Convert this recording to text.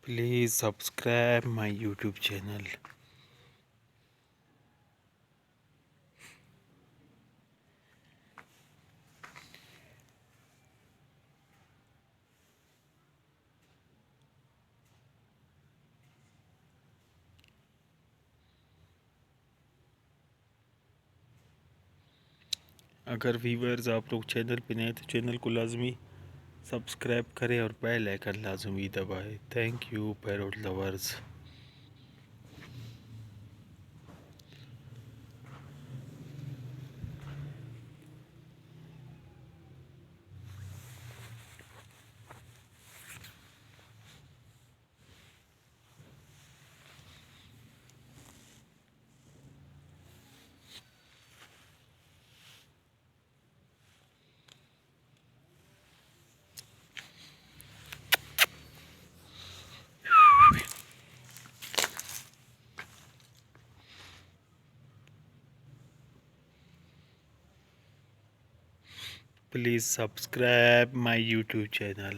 Please subscribe my YouTube channel. अगर viewers आप लोग चैनल पे नए तो चैनल को लाजमी सब्सक्राइब करें और बेल आइकन लाजमी दबाएं। Thank you parrot lovers. Please subscribe my YouTube channel.